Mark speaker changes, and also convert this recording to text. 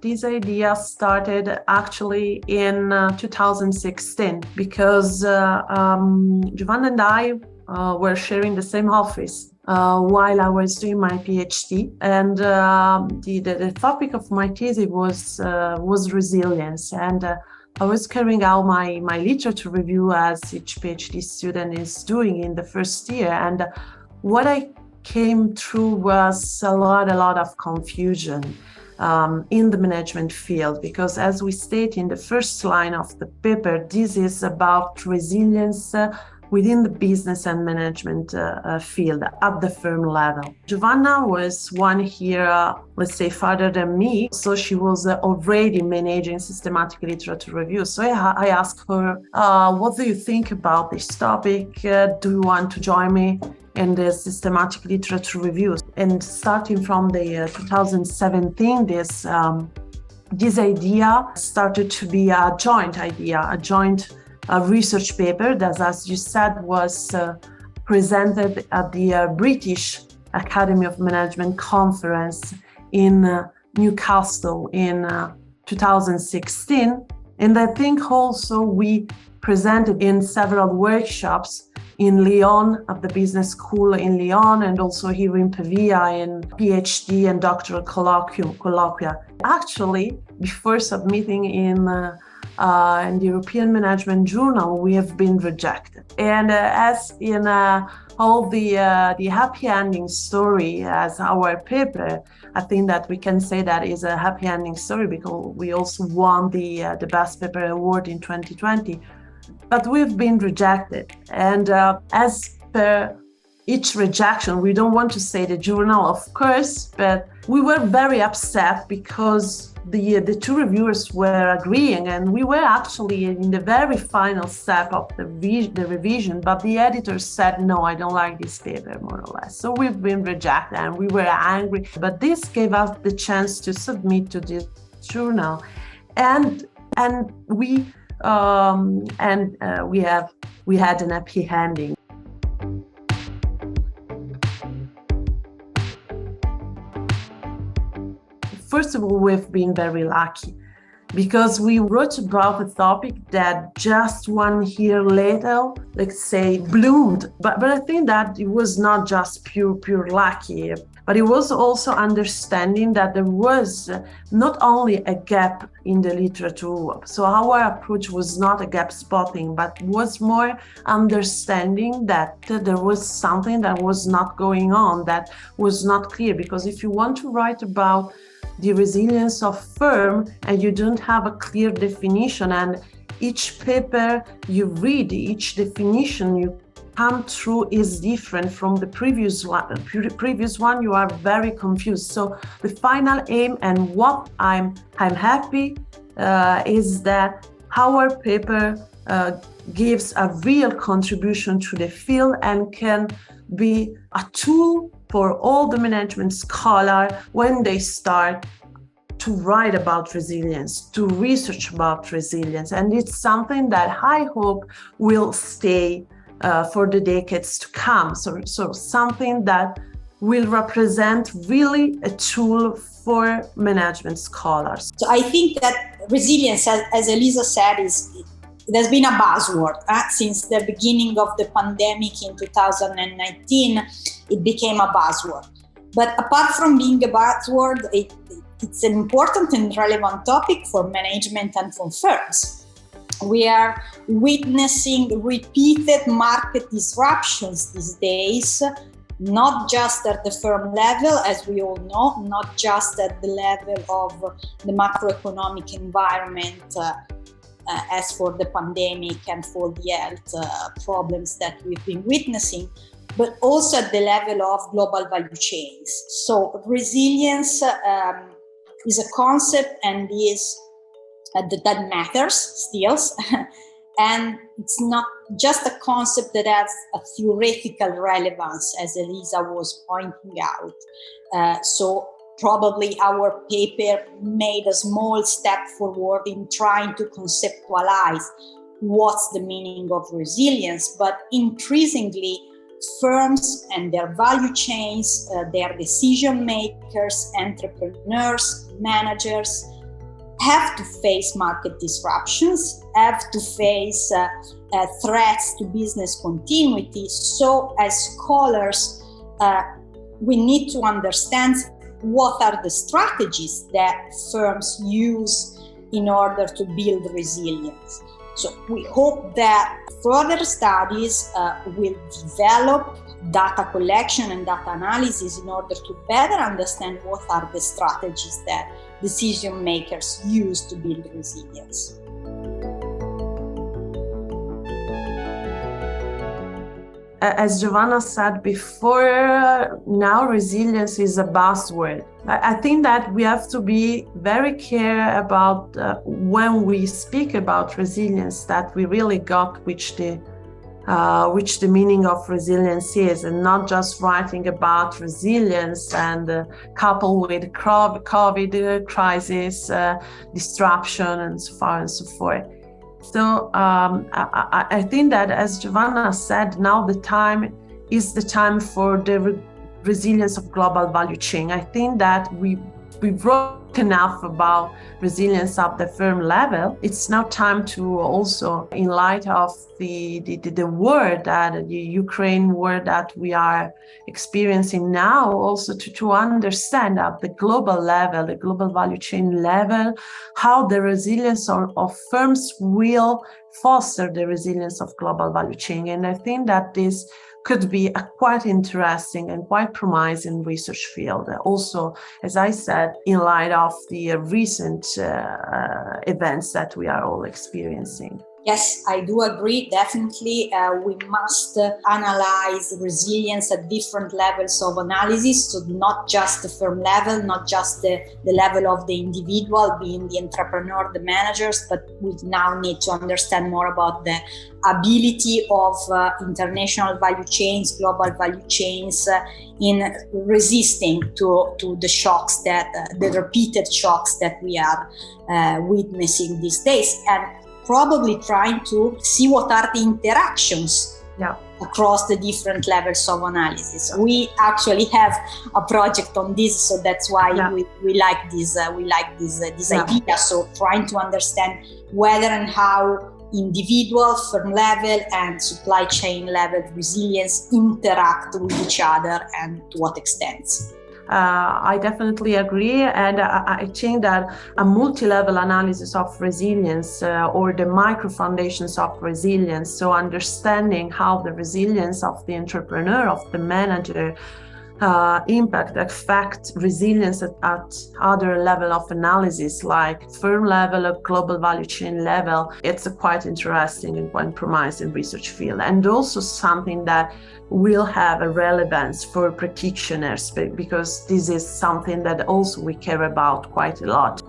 Speaker 1: this idea started actually in 2016 because Giovanna and I were sharing the same office while I was doing my PhD, and the topic of my thesis was resilience, and I was carrying out my literature review as each PhD student is doing in the first year, and what I came through was a lot of confusion in the management field, because as we state in the first line of the paper, this is about resilience within the business and management field at the firm level. Giovanna was 1 year, let's say, farther than me, so she was already managing systematic literature review. So I asked her, what do you think about this topic? Do you want to join me in the systematic literature reviews? And starting from the 2017, this idea started to be a joint idea, a joint research paper that, as you said, was presented at the British Academy of Management conference in Newcastle in 2016. And I think also we presented in several workshops in Lyon, at the business school in Lyon, and also here in Pavia in PhD and doctoral colloquia. Actually, before submitting in the European Management Journal, we have been rejected. And as in all the happy ending story as our paper, I think that we can say that is a happy ending story because we also won the Best Paper Award in 2020. But we've been rejected. And as per each rejection, we don't want to say the journal, of course, but we were very upset because the two reviewers were agreeing, and we were actually in the very final step of the revision, but the editor said, no, I don't like this paper, more or less. So we've been rejected and we were angry, but this gave us the chance to submit to this journal. And we had an happy ending. First of all, we've been very lucky because we wrote about a topic that just 1 year later, let's say, bloomed. But I think that it was not just pure lucky, but it was also understanding that there was not only a gap in the literature. So our approach was not a gap spotting, but was more understanding that there was something that was not going on, that was not clear. Because if you want to write about the resilience of firm and you don't have a clear definition, and each paper you read, each definition you come through is different from the previous one, you are very confused. So the final aim, and what I'm happy is that our paper gives a real contribution to the field and can be a tool for all the management scholars when they start to write about resilience, to research about resilience. And it's something that I hope will stay for the decades to come. So something that will represent really a tool for management scholars.
Speaker 2: So I think that resilience, as Elisa said, it has been a buzzword since the beginning of the pandemic in 2019. It became a buzzword. But apart from being a buzzword, it's an important and relevant topic for management and for firms. We are witnessing repeated market disruptions these days, not just at the firm level, as we all know, not just at the level of the macroeconomic environment, as for the pandemic and for the health problems that we've been witnessing, but also at the level of global value chains. So resilience is a concept and is that matters still. And it's not just a concept that has a theoretical relevance, as Elisa was pointing out. So probably our paper made a small step forward in trying to conceptualize what's the meaning of resilience, but increasingly firms and their value chains, their decision makers, entrepreneurs, managers, have to face market disruptions, have to face threats to business continuity. So as scholars, we need to understand what are the strategies that firms use in order to build resilience. So we hope that further studies will develop data collection and data analysis in order to better understand what are the strategies that decision makers use to build resilience.
Speaker 1: As Giovanna said before, now resilience is a buzzword. I think that we have to be very careful about when we speak about resilience, that we really got which the meaning of resilience is, and not just writing about resilience and coupled with COVID crisis, disruption, and so far and so forth. So I think that, as Giovanna said, now the time is the time for the resilience of global value chain. I think that we wrote enough about resilience at the firm level. It's now time to also, in light of the war, that the Ukraine war that we are experiencing now, also to understand at the global level, the global value chain level, how the resilience of firms will foster the resilience of global value chain. And I think that this could be a quite interesting and quite promising research field. Also, as I said, in light of the recent events that we are all experiencing.
Speaker 2: Yes, I do agree. Definitely, we must analyze resilience at different levels of analysis. So not just the firm level, not just the level of the individual, being the entrepreneur, the managers, but we now need to understand more about the ability of international value chains, global value chains, in resisting to the shocks that, the repeated shocks that we are witnessing these days. And probably trying to see what are the interactions across the different levels of analysis. We actually have a project on this, so that's why we like this idea. So trying to understand whether and how individual, firm level, and supply chain level resilience interact with each other, and to what extent.
Speaker 1: I definitely agree, and I think that a multi-level analysis of resilience or the micro foundations of resilience, so understanding how the resilience of the entrepreneur, of the manager, affect resilience at other level of analysis, like firm level or global value chain level. It's a quite interesting and quite promising research field, and also something that will have a relevance for practitioners, because this is something that also we care about quite a lot.